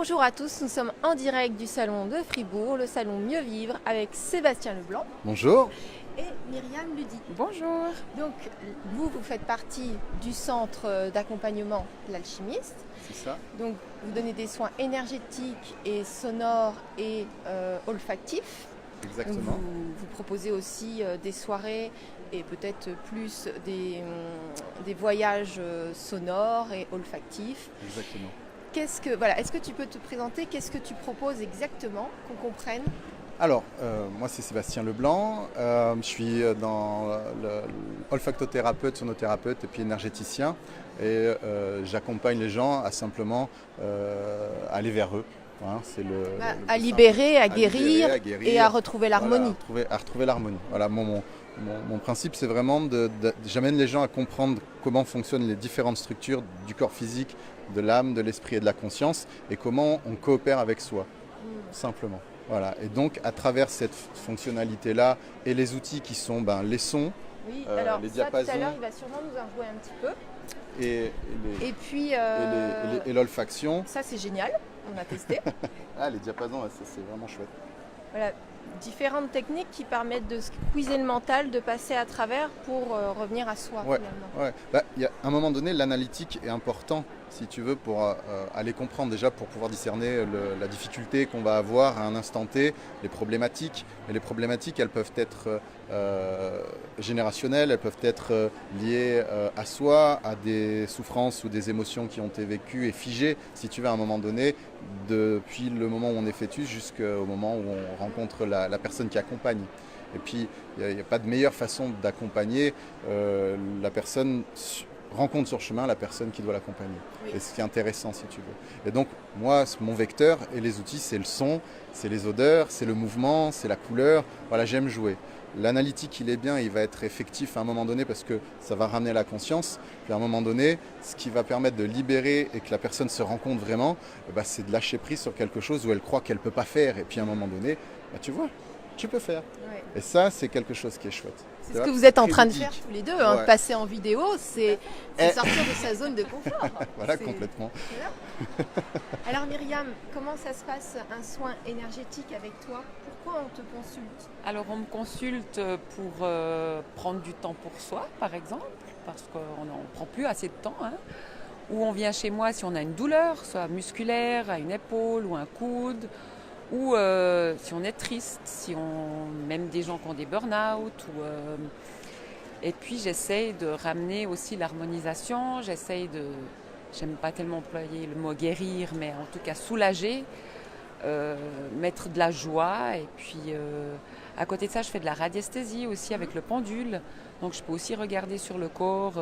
Bonjour à tous, nous sommes en direct du salon de Fribourg, le salon Mieux Vivre avec Sébastien Leblanc Bonjour. et Myriam Ludy. Bonjour. Donc vous faites partie du centre d'accompagnement L'Alchimiste. C'est ça. Donc vous donnez des soins énergétiques et sonores et olfactifs. Donc, Exactement. vous proposez aussi des soirées et peut-être plus des voyages sonores et olfactifs. Exactement. Est-ce que tu peux te présenter? Qu'est-ce que tu proposes exactement, qu'on comprenne? Alors, moi c'est Sébastien Leblanc. Je suis olfactothérapeute, sonothérapeute et puis énergéticien. Et j'accompagne les gens à simplement aller vers eux. Hein, c'est À libérer, à guérir guérir, et à retrouver l'harmonie. Voilà, à retrouver l'harmonie. Voilà, mon principe, c'est vraiment j'amène les gens à comprendre comment fonctionnent les différentes structures du corps physique, de l'âme, de l'esprit et de la conscience, et comment on coopère avec soi, simplement. Voilà. Et donc, à travers cette fonctionnalité-là et les outils qui sont les sons, Oui, les ça, diapasons, tout à l'heure, il va sûrement nous en jouer un petit peu. et Puis, l'olfaction. ça, c'est génial, on a testé. Ah, les diapasons, ça, c'est vraiment chouette. Voilà, différentes techniques qui permettent de squeezer le mental, de passer à travers pour revenir à soi, Ouais, finalement. ouais. Y a, à un moment donné, l'analytique est important, si tu veux, pour aller comprendre déjà, pour pouvoir discerner la difficulté qu'on va avoir à un instant T, les problématiques. Et les problématiques, elles peuvent être générationnelles, elles peuvent être liées à soi, à des souffrances ou des émotions qui ont été vécues et figées, si tu veux, à un moment donné, depuis le moment où on est fœtus jusqu'au moment où on rencontre la personne qui accompagne. Et puis, il n'y a pas de meilleure façon d'accompagner la personne, rencontre sur chemin la personne qui doit l'accompagner. Oui. Et ce qui est intéressant, si tu veux. Et donc, moi, mon vecteur et les outils, c'est le son, c'est les odeurs, c'est le mouvement, c'est la couleur. Voilà, j'aime jouer. L'analytique, il est bien, il va être effectif à un moment donné parce que ça va ramener la conscience. Puis à un moment donné, ce qui va permettre de libérer et que la personne se rend compte vraiment, c'est de lâcher prise sur quelque chose où elle croit qu'elle ne peut pas faire. Et puis à un moment donné, tu vois, tu peux faire. Ouais. Et ça, c'est quelque chose qui est chouette. C'est ce que vous êtes en train de ludique. faire tous les deux, Ouais. passer en vidéo, c'est sortir de sa zone de confort. Voilà, C'est- complètement. Voilà. Alors Myriam, comment ça se passe un soin énergétique avec toi? Pourquoi on te consulte? Alors on me consulte pour prendre du temps pour soi, par exemple, parce qu'on n'en prend plus assez de temps. Hein. Ou on vient chez moi si on a une douleur, soit musculaire, à une épaule ou un coude, ou si on est triste, même des gens qui ont des burn-out. Et puis j'essaye de ramener aussi l'harmonisation, j'aime pas tellement employer le mot guérir, mais en tout cas soulager, mettre de la joie. Et puis à côté de ça, je fais de la radiesthésie aussi avec le pendule. Donc je peux aussi regarder sur le corps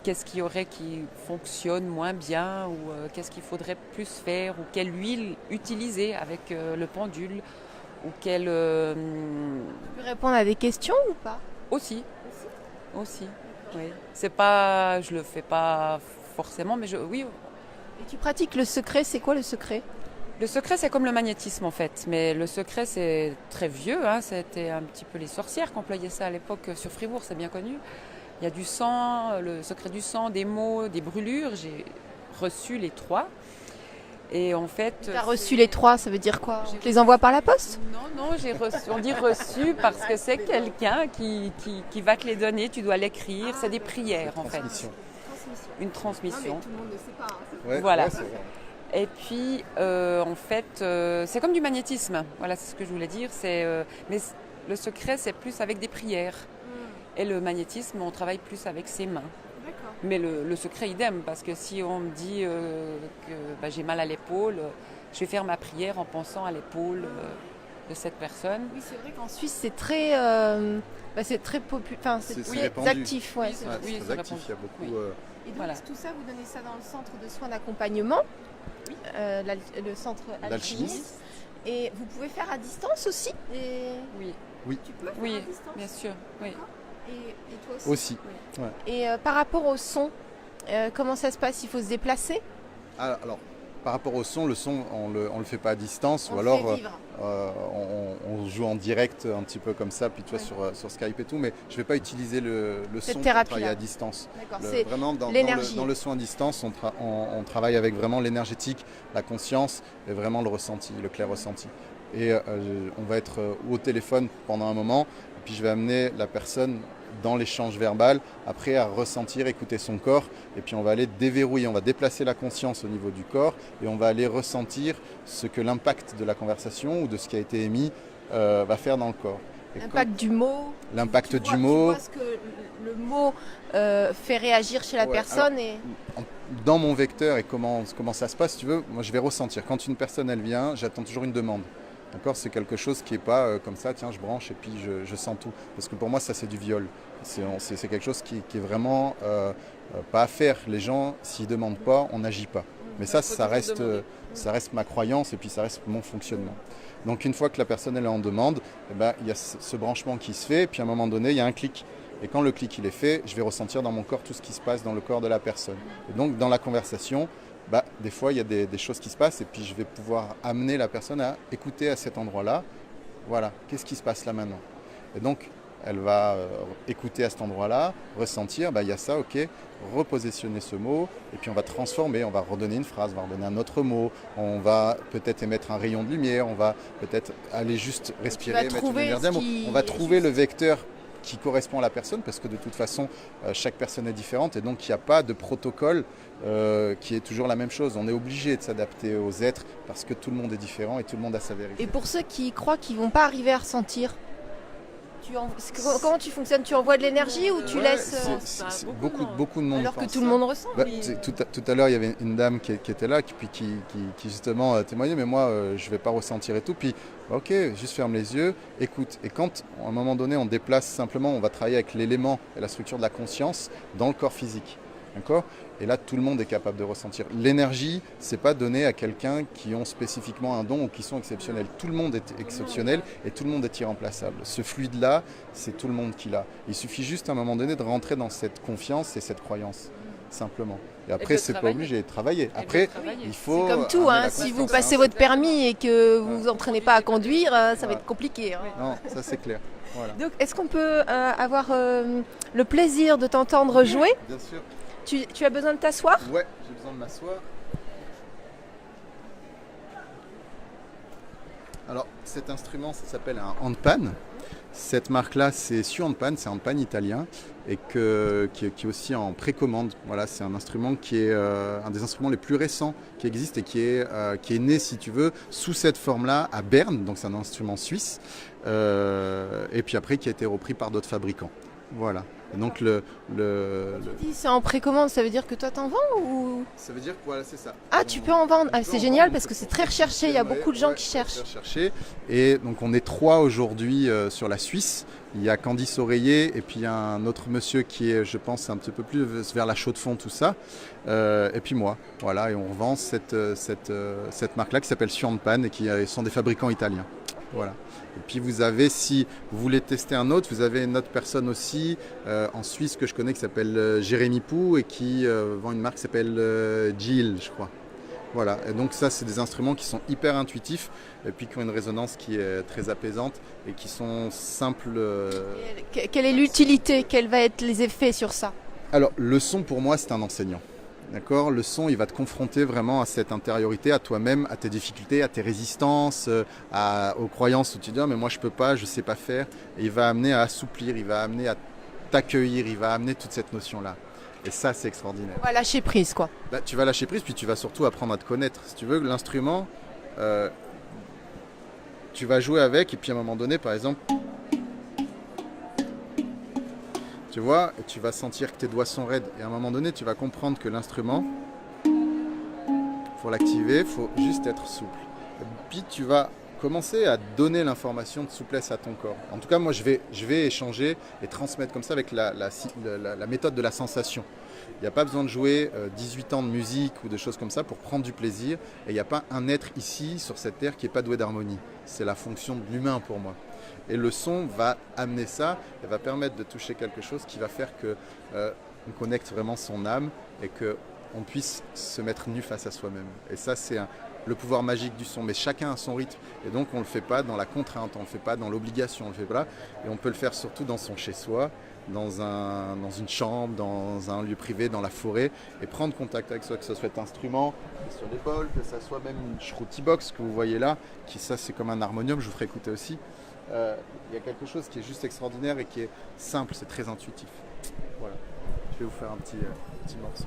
qu'est-ce qu'il y aurait qui fonctionne moins bien ou qu'est-ce qu'il faudrait plus faire ou quelle huile utiliser avec le pendule ou quelle... Tu peux répondre à des questions ou pas? Aussi, oui. C'est pas, je le fais pas forcément, mais oui. Et tu pratiques le secret, c'est quoi le secret? Le secret, c'est comme le magnétisme en fait, mais le secret, c'est très vieux. Hein. C'était un petit peu les sorcières qui employaient ça à l'époque sur Fribourg, c'est bien connu. Il y a du sang, le secret du sang, des mots, des brûlures. J'ai reçu les 3. Et en fait, Tu as reçu les 3, ça veut dire quoi? On te les envoie par la poste? Non, j'ai reçu. On dit reçu parce que c'est quelqu'un qui va te les donner. Tu dois l'écrire. C'est des prières en fait. Transmission. Une transmission. Non, mais tout le monde ne sait pas. Hein. Ouais, Voilà. ouais, c'est vrai. Et puis, en fait, c'est comme du magnétisme. Voilà, c'est ce que je voulais dire. Mais le secret, c'est plus avec des prières. Et le magnétisme, on travaille plus avec ses mains. D'accord. Mais le secret, idem, parce que si on me dit que j'ai mal à l'épaule, je vais faire ma prière en pensant à l'épaule de cette personne. Oui, c'est vrai qu'en Suisse, c'est très, populaire. Enfin, C'est très répandu. actif. Ouais. Oui, c'est- Ouais, c'est oui, très c'est actif, il y a beaucoup. Oui. Et donc, Voilà. tout ça, vous donnez ça dans le centre de soins d'accompagnement, le centre Alchimiste. L'alchimiste. Et vous pouvez faire à distance aussi? Oui, Tu peux faire oui, à distance? bien sûr. Oui. Et toi aussi? Aussi. Oui. Ouais. Et par rapport au son, comment ça se passe? Il faut se déplacer? Alors, par rapport au son, le son, on le fait pas à distance, On ou le alors fait vivre. on joue en direct un petit peu comme ça, puis tu vois, sur Skype et tout, mais je vais pas utiliser le Cette son pour thérapie-là. travailler à distance. D'accord, c'est Vraiment, l'énergie. dans le son à distance, on travaille avec vraiment l'énergétique, la conscience et vraiment le ressenti, le clair ressenti. Et on va être au téléphone pendant un moment, et puis je vais amener la personne dans l'échange verbal, après à ressentir, écouter son corps, et puis on va aller déverrouiller, on va déplacer la conscience au niveau du corps, et on va aller ressentir ce que l'impact de la conversation ou de ce qui a été émis va faire dans le corps. Et L'impact du mot. l'impact Tu du vois- mot. Tu vois ce que le mot fait réagir chez la Ouais, personne et Dans mon vecteur et comment ça se passe, si tu veux, moi je vais ressentir. Quand une personne elle vient, j'attends toujours une demande. D'accord, c'est quelque chose qui n'est pas comme ça, tiens, je branche et puis je sens tout. Parce que pour moi, ça c'est du viol. C'est quelque chose qui est vraiment pas à faire. Les gens, s'ils ne demandent pas, on n'agit pas. Mais ça reste ma croyance et puis ça reste mon fonctionnement. Donc une fois que la personne elle est en demande, eh ben, il y a ce branchement qui se fait, et puis à un moment donné, il y a un clic. Et quand le clic il est fait, je vais ressentir dans mon corps tout ce qui se passe dans le corps de la personne. Et donc dans la conversation, des fois il y a des choses qui se passent, et puis je vais pouvoir amener la personne à écouter à cet endroit-là. Voilà, qu'est-ce qui se passe là maintenant? Et donc elle va écouter à cet endroit-là, ressentir, il y a ça, ok, repositionner ce mot, et puis on va transformer, on va redonner une phrase, on va redonner un autre mot, on va peut-être émettre un rayon de lumière, on va peut-être aller juste respirer, mettre une lumière d'un mot. On va trouver le vecteur qui correspond à la personne, parce que de toute façon, chaque personne est différente, et donc il n'y a pas de protocole qui est toujours la même chose. On est obligé de s'adapter aux êtres, parce que tout le monde est différent et tout le monde a sa vérité. Et pour ceux qui croient qu'ils vont pas arriver à ressentir, comment tu fonctionnes? Tu envoies de l'énergie ou tu Ouais, laisses beaucoup de monde alors que pense tout le ça. monde ressent? Tout à l'heure, il y avait une dame qui était là, qui justement témoignait, mais moi, je ne vais pas ressentir et tout. Puis, ok, juste ferme les yeux, écoute. Et quand, à un moment donné, on déplace simplement, on va travailler avec l'élément et la structure de la conscience dans le corps physique. D'accord? Et là, tout le monde est capable de ressentir. L'énergie, c'est pas donné à quelqu'un qui ont spécifiquement un don ou qui sont exceptionnels. Tout le monde est exceptionnel et tout le monde est irremplaçable. Ce fluide-là, c'est tout le monde qui l'a. Il suffit juste à un moment donné de rentrer dans cette confiance et cette croyance, simplement. Et après, c'est pas obligé de travailler. Après, il faut. C'est comme tout, amener la si vous confiance, passez votre permis et que vous vous entraînez pas à conduire, ça va être compliqué. Hein. Non, ça c'est clair. Voilà. Donc, est-ce qu'on peut avoir le plaisir de t'entendre jouer? Bien sûr. Tu as besoin de t'asseoir? Ouais, j'ai besoin de m'asseoir. Alors, cet instrument, ça s'appelle un handpan. Cette marque-là, c'est Su Handpan, c'est un handpan italien et qui est aussi en précommande. Voilà, c'est un instrument qui est un des instruments les plus récents qui existe et qui est né, si tu veux, sous cette forme-là à Berne. Donc, c'est un instrument suisse. Et puis après, qui a été repris par d'autres fabricants. Voilà. Et donc Tu dis c'est en précommande, ça veut dire que toi t'en vends ou... Ça veut dire que voilà, c'est ça. Ah, tu peux en vendre. Ah, c'est génial parce que c'est très recherché, il y a beaucoup de gens qui cherchent. Et donc on est 3 aujourd'hui sur la Suisse. Il y a Candice Oreiller et puis il y a un autre monsieur qui est, je pense, un petit peu plus vers la Chaux-de-Fonds, tout ça. Et puis moi, voilà, et on revend cette marque-là qui s'appelle Su Handpan et qui sont des fabricants italiens. Voilà. Et puis vous avez, si vous voulez tester un autre, vous avez une autre personne aussi en Suisse que je connais qui s'appelle Jérémy Pou et qui vend une marque qui s'appelle Jill, je crois. Voilà, et donc ça c'est des instruments qui sont hyper intuitifs et puis qui ont une résonance qui est très apaisante et qui sont simples. Quelle est l'utilité? Quels vont être les effets sur ça? Alors le son pour moi c'est un enseignant. D'accord, le son, il va te confronter vraiment à cette intériorité, à toi-même, à tes difficultés, à tes résistances, aux croyances où tu dis mais moi je peux pas, je sais pas faire. Et il va amener à assouplir, il va amener à t'accueillir, il va amener toute cette notion-là. Et ça, c'est extraordinaire. On va lâcher prise, quoi. Tu vas lâcher prise, puis tu vas surtout apprendre à te connaître. Si tu veux, l'instrument, tu vas jouer avec, et puis à un moment donné, par exemple, tu vois, tu vas sentir que tes doigts sont raides. Et à un moment donné, tu vas comprendre que l'instrument, pour l'activer, il faut juste être souple. Et puis tu vas commencer à donner l'information de souplesse à ton corps. En tout cas, moi, je vais échanger et transmettre comme ça avec la méthode de la sensation. Il n'y a pas besoin de jouer 18 ans de musique ou de choses comme ça pour prendre du plaisir. Et il n'y a pas un être ici, sur cette terre, qui n'est pas doué d'harmonie. C'est la fonction de l'humain pour moi. Et le son va amener ça et va permettre de toucher quelque chose qui va faire qu'on connecte vraiment son âme et que on puisse se mettre nu face à soi-même. Et ça, c'est le pouvoir magique du son. Mais chacun a son rythme. Et donc, on ne le fait pas dans la contrainte, on ne le fait pas dans l'obligation, on le fait pas là. Et on peut le faire surtout dans son chez-soi, dans une chambre, dans un lieu privé, dans la forêt, et prendre contact avec soi, que ce soit cet instrument sur l'épaule, que ce soit même une shruti box que vous voyez là, qui ça c'est comme un harmonium, je vous ferai écouter aussi. Il y a quelque chose qui est juste extraordinaire et qui est simple, c'est très intuitif. Voilà, je vais vous faire un petit morceau.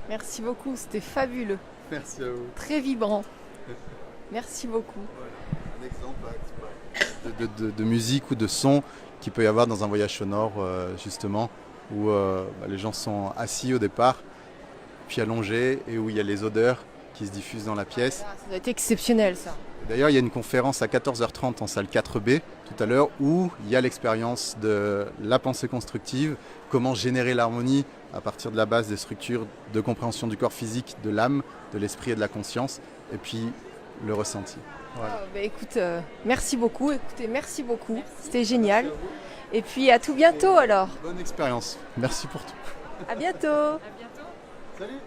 Merci beaucoup, c'était fabuleux. Merci à vous. Très vibrant. Merci beaucoup. Voilà, un exemple de musique ou de son qu'il peut y avoir dans un voyage sonore, justement, où les gens sont assis au départ, puis allongés, et où il y a les odeurs qui se diffusent dans la pièce. Ça doit être exceptionnel, ça. D'ailleurs, il y a une conférence à 14h30 en salle 4B tout à l'heure où il y a l'expérience de la pensée constructive, comment générer l'harmonie à partir de la base des structures de compréhension du corps physique, de l'âme, de l'esprit et de la conscience, et puis le ressenti. Voilà. Écoute, merci beaucoup. Écoutez, merci beaucoup. C'était génial. Et puis à tout bientôt alors. Bonne expérience. Merci pour tout. À bientôt. À bientôt. Salut.